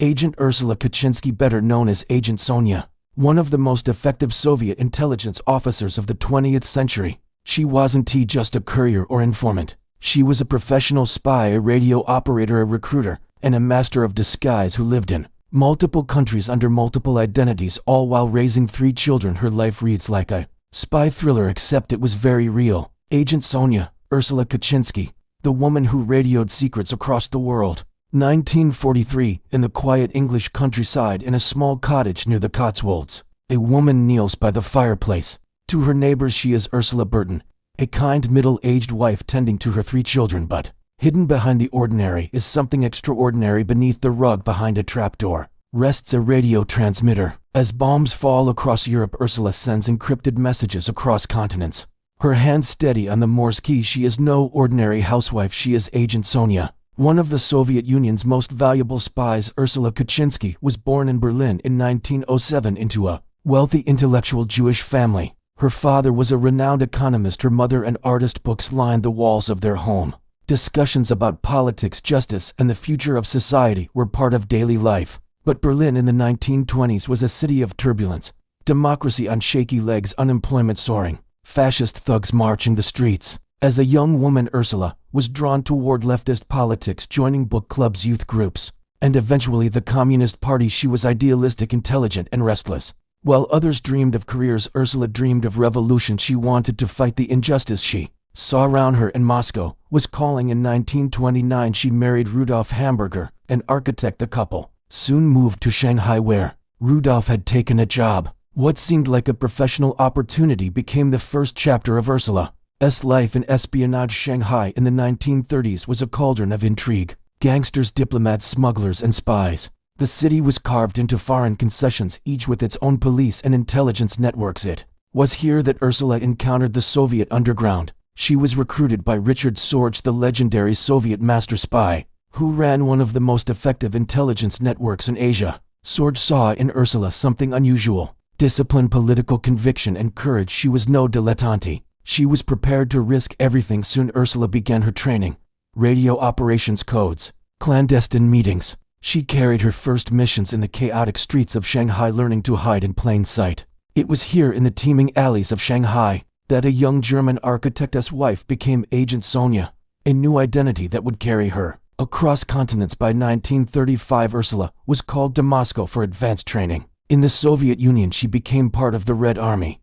Agent Ursula Kaczynski, better known as Agent Sonia, one of the most effective Soviet intelligence officers of the 20th century. She wasn't just a courier or informant. She was a professional spy, a radio operator, a recruiter, and a master of disguise who lived in multiple countries under multiple identities, all while raising 3 children. Her life reads like a spy thriller, except it was very real. Agent Sonia, Ursula Kaczynski, the woman who radioed secrets across the world. 1943, in the quiet English countryside in a small cottage near the Cotswolds, a woman kneels by the fireplace. To her neighbors she is Ursula Burton, a kind middle-aged wife tending to her 3 children, but hidden behind the ordinary is something extraordinary. Beneath the rug behind a trapdoor rests a radio transmitter. As bombs fall across Europe, Ursula sends encrypted messages across continents. Her hands steady on the Morse key. She is no ordinary housewife. She is Agent Sonia, one of the Soviet Union's most valuable spies. Ursula Kaczynski was born in Berlin in 1907 into a wealthy intellectual Jewish family. Her father was a renowned economist, her mother an artist. Books lined the walls of their home. Discussions about politics, justice, and the future of society were part of daily life. But Berlin in the 1920s was a city of turbulence. Democracy on shaky legs, unemployment soaring, fascist thugs marching the streets. As a young woman, Ursula was drawn toward leftist politics, joining book clubs, youth groups, and eventually the Communist Party. She was idealistic, intelligent, and restless. While others dreamed of careers, Ursula dreamed of revolution. She wanted to fight the injustice she saw around her, and Moscow was calling. In 1929, she married Rudolf Hamburger, an architect. The couple soon moved to Shanghai, where Rudolf had taken a job. What seemed like a professional opportunity became the first chapter of Ursula's life in espionage. Shanghai in the 1930s was a cauldron of intrigue, gangsters, diplomats, smugglers, and spies. The city was carved into foreign concessions, each with its own police and intelligence networks. It was here that Ursula encountered the Soviet underground. She was recruited by Richard Sorge, the legendary Soviet master spy, who ran one of the most effective intelligence networks in Asia. Sorge saw in Ursula something unusual: discipline, political conviction, and courage. She was no dilettante. She was prepared to risk everything. Soon Ursula began her training: radio operations, codes, clandestine meetings. She carried her first missions in the chaotic streets of Shanghai, learning to hide in plain sight. It was here, in the teeming alleys of Shanghai, that a young German architect's wife became Agent Sonia, a new identity that would carry her across continents. By 1935, Ursula was called to Moscow for advanced training. In the Soviet Union, she became part of the Red Army's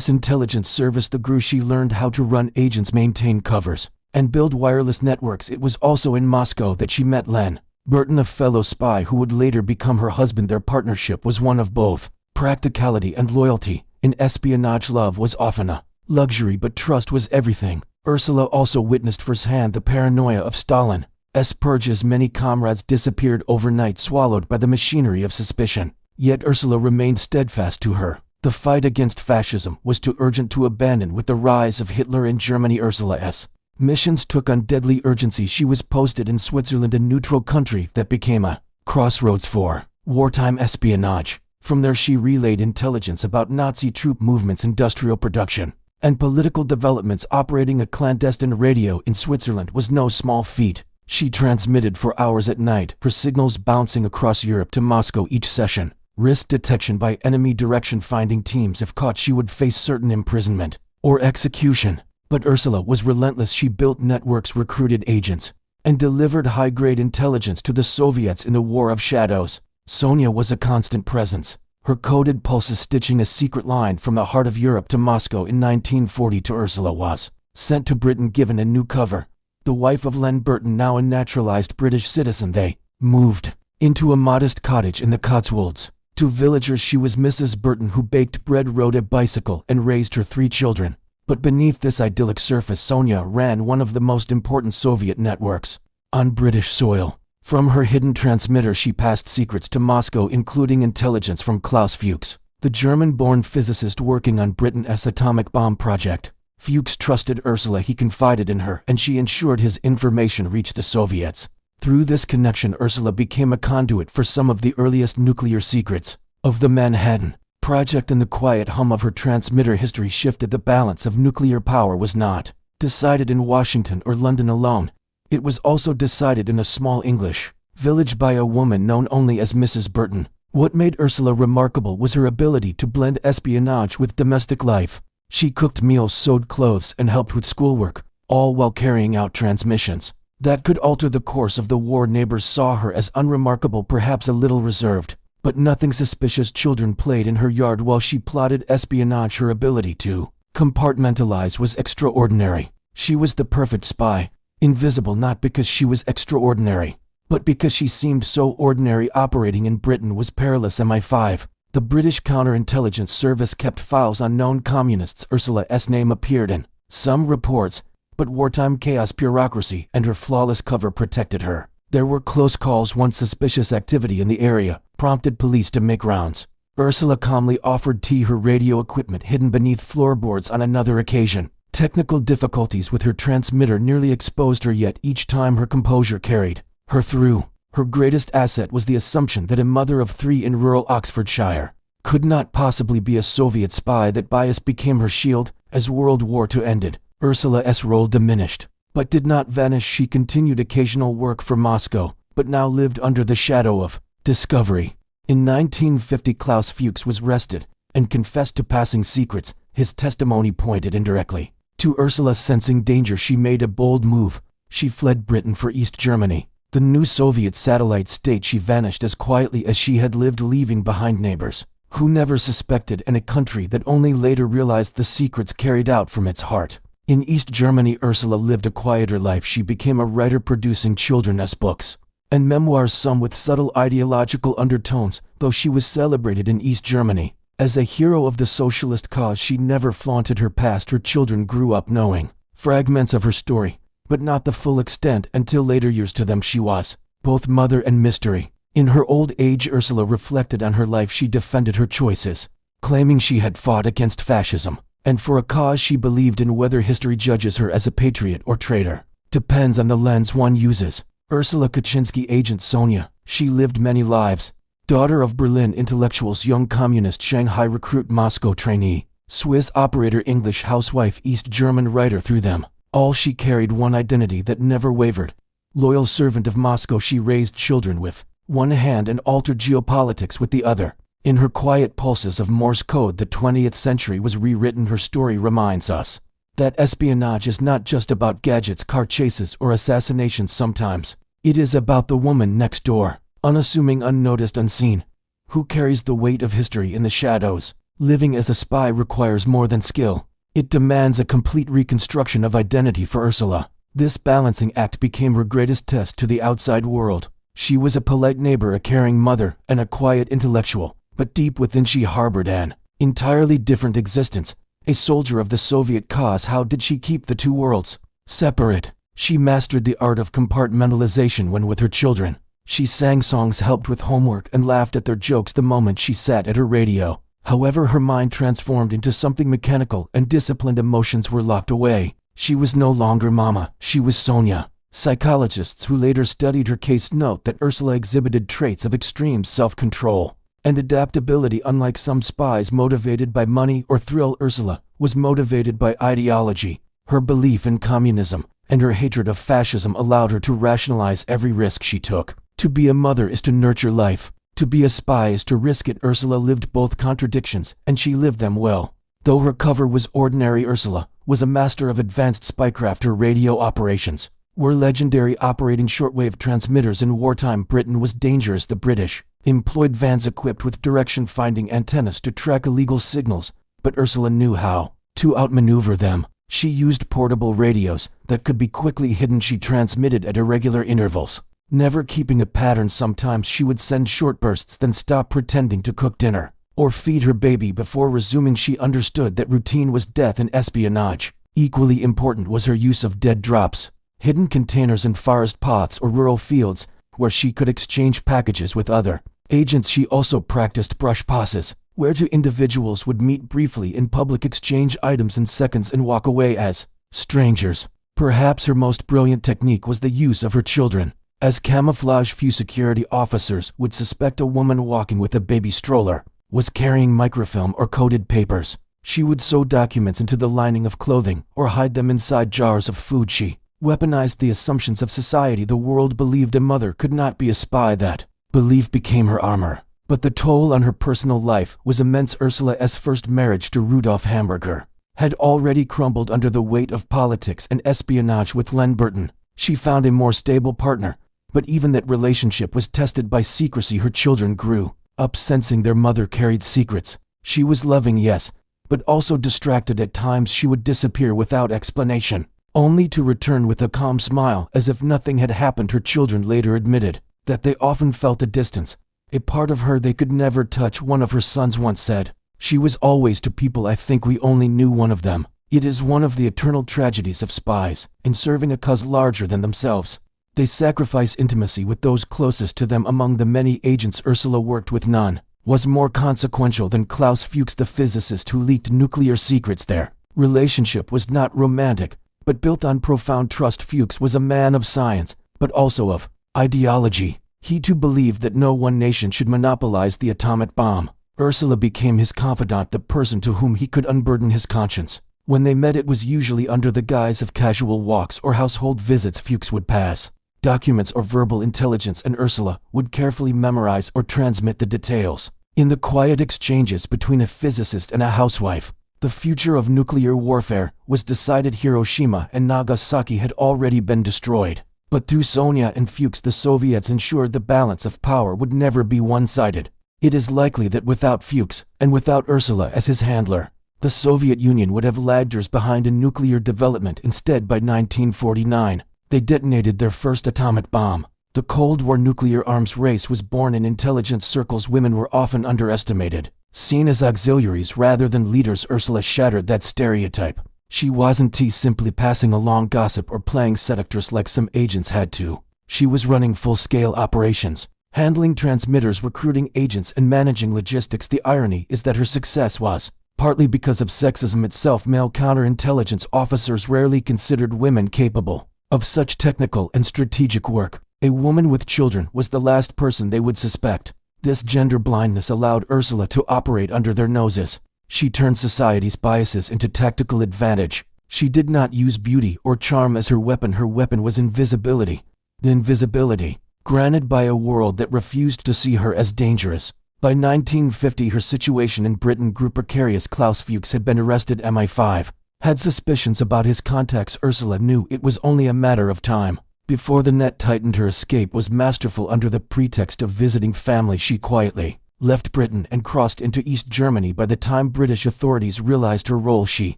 intelligence service, the GRU. She learned how to run agents, maintain covers, and build wireless networks. It was also in Moscow that she met Len Burton, a fellow spy who would later become her husband. Their partnership was one of both practicality and loyalty. In espionage, love was often a luxury, but trust was everything. Ursula also witnessed firsthand the paranoia of Stalin's purge, as many comrades disappeared overnight, swallowed by the machinery of suspicion. Yet Ursula remained steadfast to her. The fight against fascism was too urgent to abandon. With the rise of Hitler in Germany, Ursula's missions took on deadly urgency. She was posted in Switzerland, a neutral country that became a crossroads for wartime espionage. From there she relayed intelligence about Nazi troop movements, industrial production, and political developments. Operating a clandestine radio in Switzerland was no small feat. She transmitted for hours at night, her signals bouncing across Europe to Moscow each session. Risk detection by enemy direction finding teams. If caught, she would face certain imprisonment or execution. But Ursula was relentless. She built networks, recruited agents, and delivered high-grade intelligence to the Soviets in the War of Shadows. Sonia was a constant presence, her coded pulses stitching a secret line from the heart of Europe to Moscow. In 1940, Ursula was sent to Britain, given a new cover. The wife of Len Burton, now a naturalized British citizen, they moved into a modest cottage in the Cotswolds. To villagers she was Mrs. Burton, who baked bread, rode a bicycle, and raised her 3 children. But beneath this idyllic surface, Sonia ran one of the most important Soviet networks on British soil. From her hidden transmitter she passed secrets to Moscow, including intelligence from Klaus Fuchs, the German-born physicist working on Britain's atomic bomb project. Fuchs trusted Ursula. He confided in her, and she ensured his information reached the Soviets. Through this connection, Ursula became a conduit for some of the earliest nuclear secrets of the Manhattan Project, and the quiet hum of her transmitter history shifted the balance of nuclear power. Was not decided in Washington or London alone. It was also decided in a small English village by a woman known only as Mrs. Burton. What made Ursula remarkable was her ability to blend espionage with domestic life. She cooked meals, sewed clothes, and helped with schoolwork, all while carrying out transmissions that could alter the course of the war. Neighbors saw her as unremarkable, perhaps a little reserved, but nothing suspicious. Children played in her yard while she plotted espionage. Her ability to compartmentalize was extraordinary. She was the perfect spy, invisible not because she was extraordinary, but because she seemed so ordinary. Operating in Britain was perilous. MI5. The British Counterintelligence Service kept files on known communists. Ursula's name appeared in some reports, but wartime chaos, bureaucracy, and her flawless cover protected her. There were close calls once. Suspicious activity in the area prompted police to make rounds. Ursula calmly offered tea, her radio equipment hidden beneath floorboards. On another occasion, technical difficulties with her transmitter nearly exposed her, yet each time her composure carried her through. Her greatest asset was the assumption that a mother of 3 in rural Oxfordshire could not possibly be a Soviet spy. That bias became her shield. As World War II ended, Ursula's role diminished, but did not vanish. She continued occasional work for Moscow, but now lived under the shadow of discovery. In 1950, Klaus Fuchs was arrested and confessed to passing secrets. His testimony pointed indirectly to Ursula. Sensing danger, she made a bold move. She fled Britain for East Germany, the new Soviet satellite state. She vanished as quietly as she had lived, leaving behind neighbors who never suspected, and a country that only later realized the secrets carried out from its heart. In East Germany, Ursula lived a quieter life. She became a writer, producing children's books and memoirs, some with subtle ideological undertones. Though she was celebrated in East Germany as a hero of the socialist cause, she never flaunted her past. Her children grew up knowing fragments of her story, but not the full extent until later years. To them, she was both mother and mystery. In her old age, Ursula reflected on her life. She defended her choices, claiming she had fought against fascism and for a cause she believed in. Whether history judges her as a patriot or traitor depends on the lens one uses. Ursula Kaczynski, Agent Sonia. She lived many lives. Daughter of Berlin intellectuals, young communist, Shanghai recruit, Moscow trainee, Swiss operator, English housewife, East German writer. Through them all, she carried one identity that never wavered. Loyal servant of Moscow, she raised children with one hand and altered geopolitics with the other. In her quiet pulses of Morse code, the 20th century was rewritten. Her story reminds us that espionage is not just about gadgets, car chases, or assassinations. Sometimes it is about the woman next door, unassuming, unnoticed, unseen, who carries the weight of history in the shadows. Living as a spy requires more than skill. It demands a complete reconstruction of identity. For Ursula, this balancing act became her greatest test to the outside world. She was a polite neighbor, a caring mother, and a quiet intellectual, but deep within she harbored an entirely different existence, a soldier of the Soviet cause. How did she keep the two worlds separate? She mastered the art of compartmentalization. When with her children, she sang songs, helped with homework, and laughed at their jokes the moment she sat at her radio. However, her mind transformed into something mechanical, and disciplined emotions were locked away. She was no longer Mama, she was Sonia. Psychologists who later studied her case note that Ursula exhibited traits of extreme self-control and adaptability. Unlike some spies motivated by money or thrill, Ursula was motivated by ideology. Her belief in communism and her hatred of fascism allowed her to rationalize every risk she took. To be a mother is to nurture life. To be a spy is to risk it. Ursula lived both contradictions, and she lived them well. Though her cover was ordinary, Ursula was a master of advanced spycraft. Her radio operations were legendary, operating shortwave transmitters in wartime. Britain was dangerous. The British employed vans equipped with direction-finding antennas to track illegal signals, but Ursula knew how to outmaneuver them. She used portable radios that could be quickly hidden. She transmitted at irregular intervals, never keeping a pattern. Sometimes she would send short bursts, then stop, pretending to cook dinner or feed her baby before resuming. She understood that routine was death in espionage. Equally important was her use of dead drops, hidden containers in forest pots or rural fields where she could exchange packages with other agents. She also practiced brush passes, where two individuals would meet briefly in public, exchange items in seconds, and walk away as strangers. Perhaps her most brilliant technique was the use of her children as camouflage. Few security officers would suspect a woman walking with a baby stroller was carrying microfilm or coded papers. She would sew documents into the lining of clothing or hide them inside jars of food. She weaponized the assumptions of society. The world believed a mother could not be a spy. That belief became her armor. But the toll on her personal life was immense. Ursula's first marriage to Rudolf Hamburger had already crumbled under the weight of politics and espionage. With Len Burton, she found a more stable partner, but even that relationship was tested by secrecy. Her children grew up sensing their mother carried secrets. She was loving, yes, but also distracted. At times she would disappear without explanation, only to return with a calm smile as if nothing had happened. Her children later admitted that they often felt a distance, a part of her they could never touch. One of her sons once said, "She was always to people I think we only knew one of them." It is one of the eternal tragedies of spies. In serving a cause larger than themselves, they sacrifice intimacy with those closest to them. Among the many agents Ursula worked with, none was more consequential than Klaus Fuchs, the physicist who leaked nuclear secrets. Their relationship was not romantic, but built on profound trust. Fuchs was a man of science, but also of ideology. He too believed that no one nation should monopolize the atomic bomb. Ursula became his confidant, the person to whom he could unburden his conscience. When they met, it was usually under the guise of casual walks or household visits. Fuchs would pass documents or verbal intelligence, and Ursula would carefully memorize or transmit the details. In the quiet exchanges between a physicist and a housewife, the future of nuclear warfare was decided. Hiroshima and Nagasaki had already been destroyed, but through Sonia and Fuchs the Soviets ensured the balance of power would never be one-sided. It is likely that without Fuchs, and without Ursula as his handler, the Soviet Union would have lagged years behind in nuclear development. Instead, by 1949, they detonated their first atomic bomb. The Cold War nuclear arms race was born. In intelligence circles, women were often underestimated, seen as auxiliaries rather than leaders. Ursula shattered that stereotype. She wasn't simply passing along gossip or playing seductress like some agents had to. She was running full-scale operations, handling transmitters, recruiting agents, and managing logistics. The irony is that her success was partly because of sexism itself. Male counterintelligence officers rarely considered women capable of such technical and strategic work. A woman with children was the last person they would suspect. This gender blindness allowed Ursula to operate under their noses. She turned society's biases into tactical advantage. She did not use beauty or charm as her weapon. Her weapon was invisibility. The invisibility granted by a world that refused to see her as dangerous. By 1950, her situation in Britain grew precarious. Klaus Fuchs had been arrested. MI5 had suspicions about his contacts. Ursula knew it was only a matter of time before the net tightened. Her escape was masterful. Under the pretext of visiting family, she quietly left Britain and crossed into East Germany. By the time British authorities realized her role, she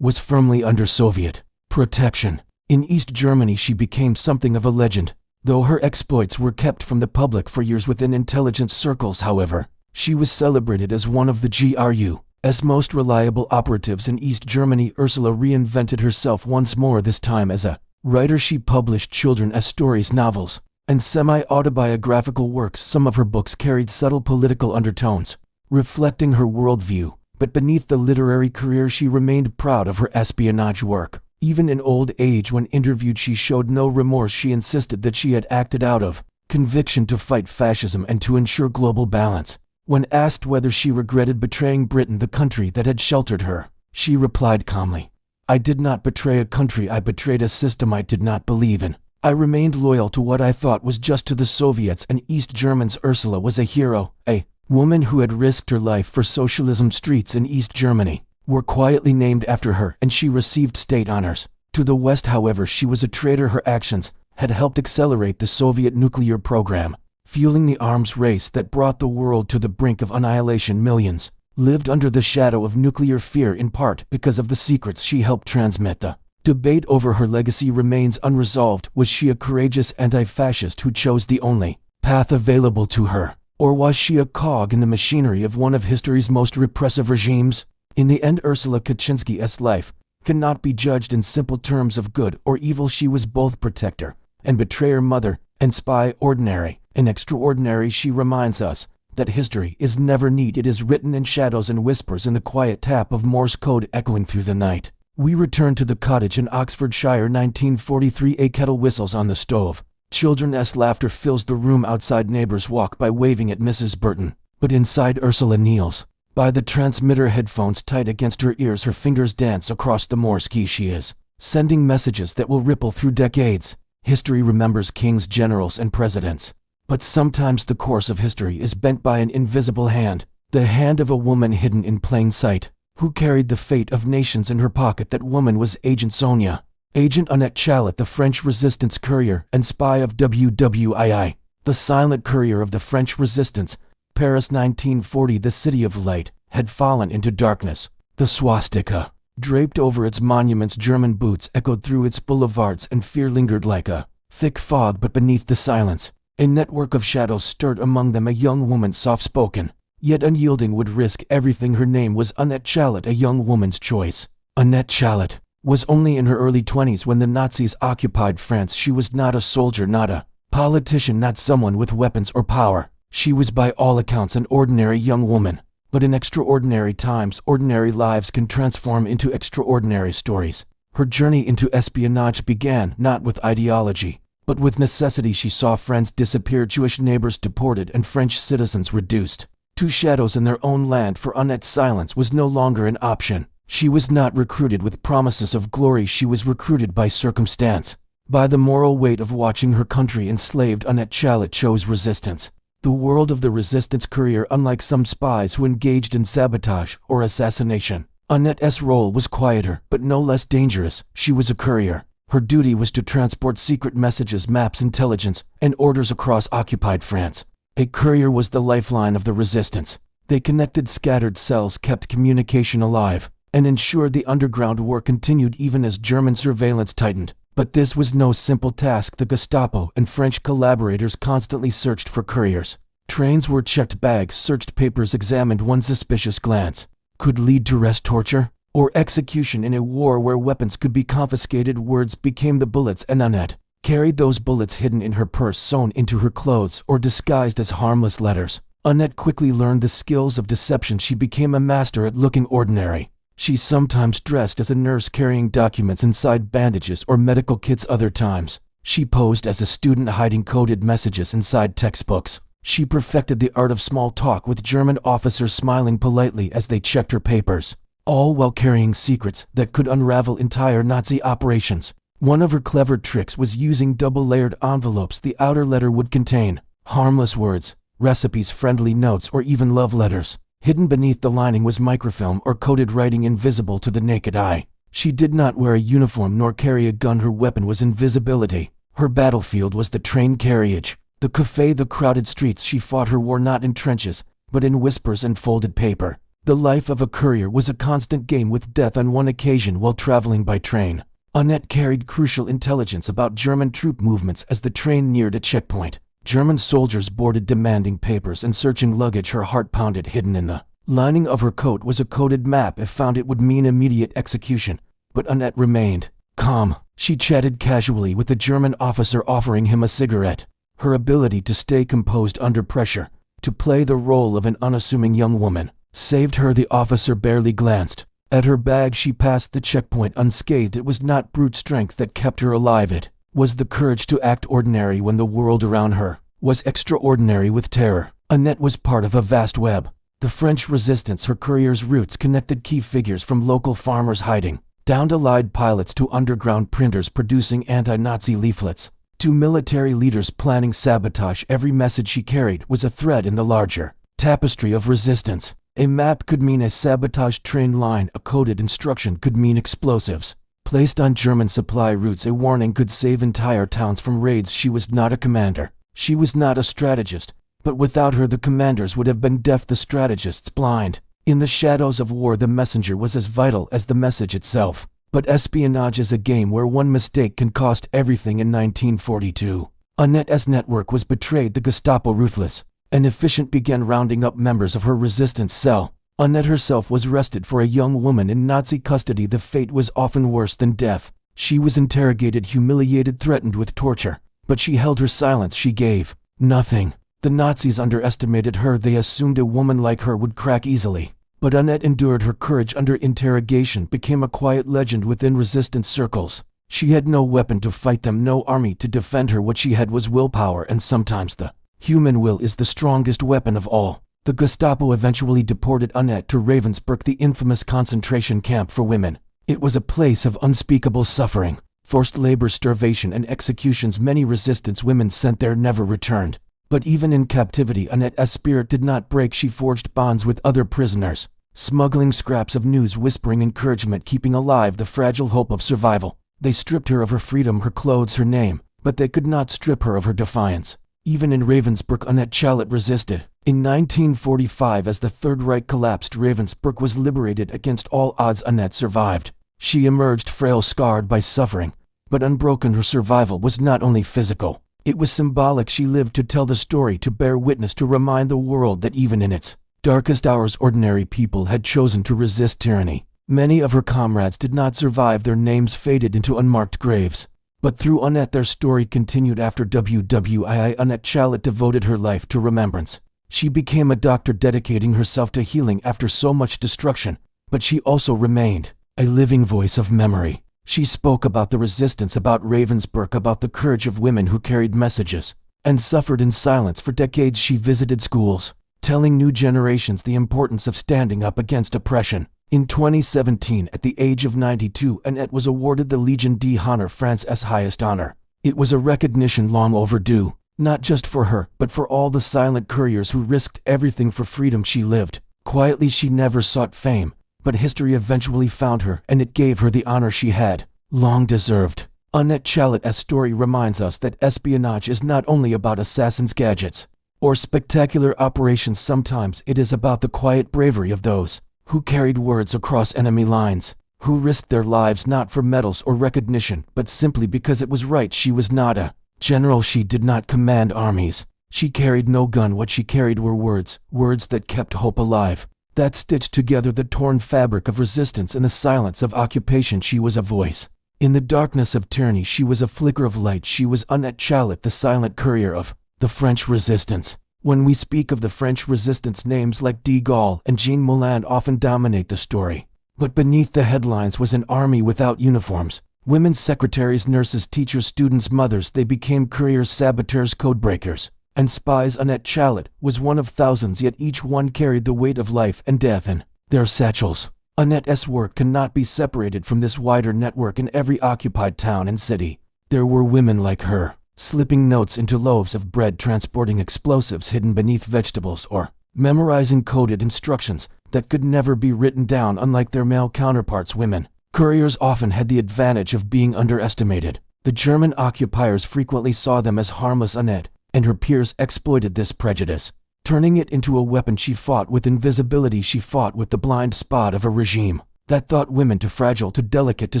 was firmly under Soviet protection. In East Germany, she became something of a legend. Though her exploits were kept from the public for years within intelligence circles, however, she was celebrated as one of the GRU's most reliable operatives in East Germany. Ursula reinvented herself once more, this time as a writer. She published children's stories, novels, and semi-autobiographical works. Some of her books carried subtle political undertones, reflecting her worldview, but beneath the literary career she remained proud of her espionage work. Even in old age, when interviewed, she showed no remorse. She insisted that she had acted out of conviction to fight fascism and to ensure global balance. When asked whether she regretted betraying Britain, the country that had sheltered her, she replied calmly, "I did not betray a country, I betrayed a system I did not believe in. I remained loyal to what I thought was just to the Soviets and East Germans." Ursula was a hero, a woman who had risked her life for socialism. Streets in East Germany were quietly named after her, and she received state honors. To the West, however, she was a traitor. Her actions had helped accelerate the Soviet nuclear program, fueling the arms race that brought the world to the brink of annihilation. Millions lived under the shadow of nuclear fear, in part because of the secrets she helped transmit. The debate over her legacy remains unresolved. Was she a courageous anti-fascist who chose the only path available to her, or was she a cog in the machinery of one of history's most repressive regimes? In the end, Ursula Kaczynski's life cannot be judged in simple terms of good or evil. She was both protector and betrayer, mother and spy, ordinary and extraordinary. She reminds us that history is never neat. It is written in shadows and whispers, in the quiet tap of Morse code echoing through the night. We return to the cottage in Oxfordshire, 1943. A kettle whistles on the stove. Children's laughter fills the room outside. Neighbors walk by waving at Mrs. Burton. But inside, Ursula kneels by the transmitter, headphones tight against her ears. Her fingers dance across the Morse key. She is sending messages that will ripple through decades. History remembers kings, generals, and presidents. But sometimes the course of history is bent by an invisible hand, the hand of a woman hidden in plain sight. Who carried the fate of nations in her pocket? That woman was Agent Sonia. Agent Annette Chalet, the French resistance courier and spy of WWII, the silent courier of the French resistance. Paris 1940, the city of light, had fallen into darkness. The swastika, draped over its monuments, German boots echoed through its boulevards, and fear lingered like a thick fog. But beneath the silence, a network of shadows stirred, among them a young woman, soft-spoken, yet unyielding, would risk everything. Her name was Annette Chalet, a young woman's choice. Annette Chalet was only in her early 20s when the Nazis occupied France. She was not a soldier, not a politician, not someone with weapons or power. She was by all accounts an ordinary young woman. But in extraordinary times, ordinary lives can transform into extraordinary stories. Her journey into espionage began not with ideology, but with necessity. She saw friends disappear, Jewish neighbors deported, and French citizens reduced to shadows in their own land. For Annette, silence was no longer an option. She was not recruited with promises of glory. She was recruited by circumstance, by the moral weight of watching her country enslaved. Annette Chalet chose resistance, the world of the resistance courier. Unlike some spies who engaged in sabotage or assassination, Annette's role was quieter but no less dangerous. She was a courier. Her duty was to transport secret messages, maps, intelligence, and orders across occupied France. A courier was the lifeline of the resistance. They connected scattered cells, kept communication alive, and ensured the underground war continued even as German surveillance tightened. But this was no simple task. The Gestapo and French collaborators constantly searched for couriers. Trains were checked, bags searched, papers examined. One suspicious glance could lead to arrest, torture, or execution. In a war where weapons could be confiscated, words became the bullets, and Annette carried those bullets hidden in her purse, sewn into her clothes, or disguised as harmless letters. Annette quickly learned the skills of deception. She became a master at looking ordinary. She sometimes dressed as a nurse carrying documents inside bandages or medical kits. Other times, she posed as a student hiding coded messages inside textbooks. She perfected the art of small talk with German officers, smiling politely as they checked her papers, all while carrying secrets that could unravel entire Nazi operations. One of her clever tricks was using double-layered envelopes. The outer letter would contain harmless words, recipes, friendly notes, or even love letters. Hidden beneath the lining was microfilm or coded writing, invisible to the naked eye. She did not wear a uniform nor carry a gun. Her weapon was invisibility. Her battlefield was the train carriage, the cafe, the crowded streets. She fought her war not in trenches, but in whispers and folded paper. The life of a courier was a constant game with death. On one occasion, while traveling by train, Annette carried crucial intelligence about German troop movements. As the train neared a checkpoint, German soldiers boarded, demanding papers and searching luggage. Her heart pounded. Hidden in the lining of her coat was a coded map. If found, it would mean immediate execution. But Annette remained calm. She chatted casually with a German officer, offering him a cigarette. Her ability to stay composed under pressure, to play the role of an unassuming young woman, saved her. The officer barely glanced at her bag. She passed the checkpoint unscathed. It was not brute strength that kept her alive. It was the courage to act ordinary when the world around her was extraordinary with terror. Annette was part of a vast web. The French resistance, her courier's routes connected key figures from local farmers hiding, down to Allied pilots, to underground printers producing anti-Nazi leaflets, to military leaders planning sabotage. Every message she carried was a thread in the larger tapestry of resistance. A map could mean a sabotaged train line. A coded instruction could mean explosives placed on German supply routes. A warning could save entire towns from raids. She was not a commander. She was not a strategist. But without her, the commanders would have been deaf, the strategists blind. In the shadows of war, the messenger was as vital as the message itself. But espionage is a game where one mistake can cost everything. In 1942, Annette's network was betrayed. The Gestapo, ruthless and efficient, began rounding up members of her resistance cell. Annette herself was arrested for a young woman in Nazi custody. The fate was often worse than death. She was interrogated, humiliated, threatened with torture. But she held her silence. She gave nothing. The Nazis underestimated her. They assumed a woman like her would crack easily. But Annette endured. Her courage under interrogation became a quiet legend within resistance circles. She had no weapon to fight them, no army to defend her. What she had was willpower, and sometimes the human will is the strongest weapon of all. The Gestapo eventually deported Annette to Ravensbrück, the infamous concentration camp for women. It was a place of unspeakable suffering, forced labor, starvation, and executions. Many resistance women sent there never returned. But even in captivity, Annette's spirit did not break. She forged bonds with other prisoners, smuggling scraps of news, whispering encouragement, keeping alive the fragile hope of survival. They stripped her of her freedom, her clothes, her name, but they could not strip her of her defiance. Even in Ravensbrück, Annette Challet resisted. In 1945, as the Third Reich collapsed, Ravensbrück was liberated. Against all odds, Annette survived. She emerged frail, scarred by suffering, but unbroken. Her survival was not only physical, it was symbolic. She lived to tell the story, to bear witness, to remind the world that even in its darkest hours, ordinary people had chosen to resist tyranny. Many of her comrades did not survive. Their names faded into unmarked graves. But through Annette, their story continued. After WWII, Annette Challet devoted her life to remembrance. She became a doctor, dedicating herself to healing after so much destruction. But she also remained a living voice of memory. She spoke about the resistance, about Ravensbrück, about the courage of women who carried messages and suffered in silence. For decades, she visited schools, telling new generations the importance of standing up against oppression. In 2017, at the age of 92, Annette was awarded the Légion d'honneur, France's highest honor. It was a recognition long overdue, not just for her, but for all the silent couriers who risked everything for freedom. She lived quietly. She never sought fame, but history eventually found her, and it gave her the honor she had long deserved. Annette Challet's story reminds us that espionage is not only about assassins' gadgets or spectacular operations. Sometimes it is about the quiet bravery of those who carried words across enemy lines, who risked their lives not for medals or recognition, but simply because it was right. She was not a general. She did not command armies. She carried no gun. What she carried were words, words that kept hope alive, that stitched together the torn fabric of resistance. In the silence of occupation, she was a voice. In the darkness of tyranny, she was a flicker of light. She was Annette Challet, the silent courier of the French resistance. When we speak of the French resistance, names like de Gaulle and Jean Moulin often dominate the story. But beneath the headlines was an army without uniforms. Women's secretaries, nurses, teachers, students, mothers. They became couriers, saboteurs, codebreakers, and spies. Annette Challet was one of thousands, yet each one carried the weight of life and death in their satchels. Annette's work cannot be separated from this wider network. In every occupied town and city, there were women like her, slipping notes into loaves of bread, transporting explosives hidden beneath vegetables, or memorizing coded instructions that could never be written down. Unlike their male counterparts, women couriers often had the advantage of being underestimated. The German occupiers frequently saw them as harmless. Annette and her peers exploited this prejudice, turning it into a weapon. She fought with invisibility. She fought with the blind spot of a regime that thought women too fragile, too delicate, too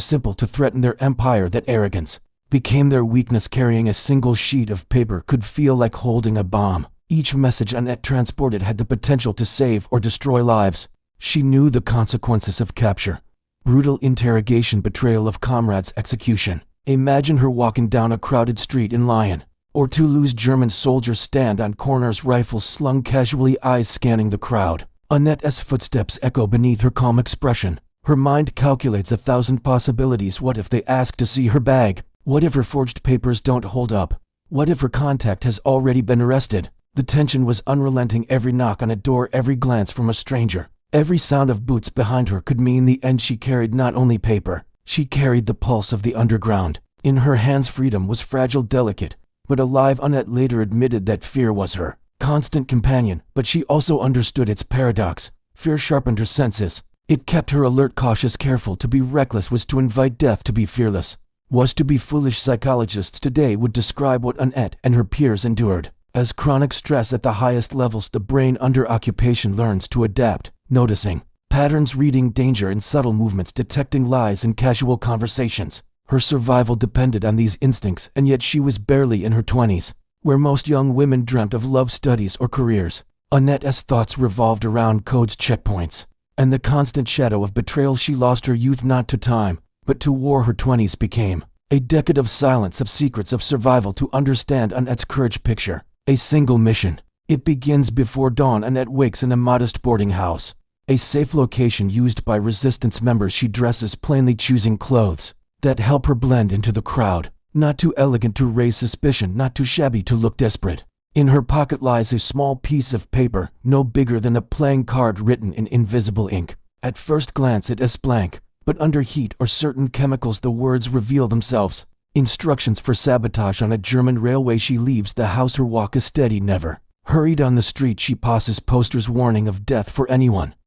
simple to threaten their empire. That arrogance became their weakness. Carrying a single sheet of paper could feel like holding a bomb. Each message Annette transported had the potential to save or destroy lives. She knew the consequences of capture: brutal interrogation, betrayal of comrades, execution. Imagine her walking down a crowded street in Lyon, or Toulouse. German soldiers stand on corners, rifles slung casually, eyes scanning the crowd. Annette's footsteps echo beneath her calm expression. Her mind calculates 1,000 possibilities. What if they ask to see her bag? What if her forged papers don't hold up? What if her contact has already been arrested? The tension was unrelenting. Every knock on a door, every glance from a stranger, every sound of boots behind her could mean the end. She carried not only paper, she carried the pulse of the underground. In her hands, freedom was fragile, delicate, but alive. Annette later admitted that fear was her constant companion, but she also understood its paradox. Fear sharpened her senses. It kept her alert, cautious, careful. To be reckless was to invite death. To be fearless was to be foolish. Psychologists today would describe what Annette and her peers endured as chronic stress at the highest levels. The brain under occupation learns to adapt, noticing patterns, reading danger in subtle movements, detecting lies in casual conversations. Her survival depended on these instincts, and yet she was barely in her 20s, where most young women dreamt of love, studies, or careers. Annette's thoughts revolved around codes, checkpoints, and the constant shadow of betrayal. She lost her youth not to time, but to war. Her 20s became a decade of silence, of secrets, of survival. To understand Annette's courage, picture a single mission. It begins before dawn. Annette wakes in a modest boarding house, a safe location used by resistance members. She dresses plainly, choosing clothes that help her blend into the crowd. Not too elegant to raise suspicion, not too shabby to look desperate. In her pocket lies a small piece of paper, no bigger than a playing card, written in invisible ink. At first glance it is blank, but under heat or certain chemicals the words reveal themselves. Instructions for sabotage on a German railway. She leaves the house, her walk is steady, never hurried. On the street she passes posters warning of death for anyone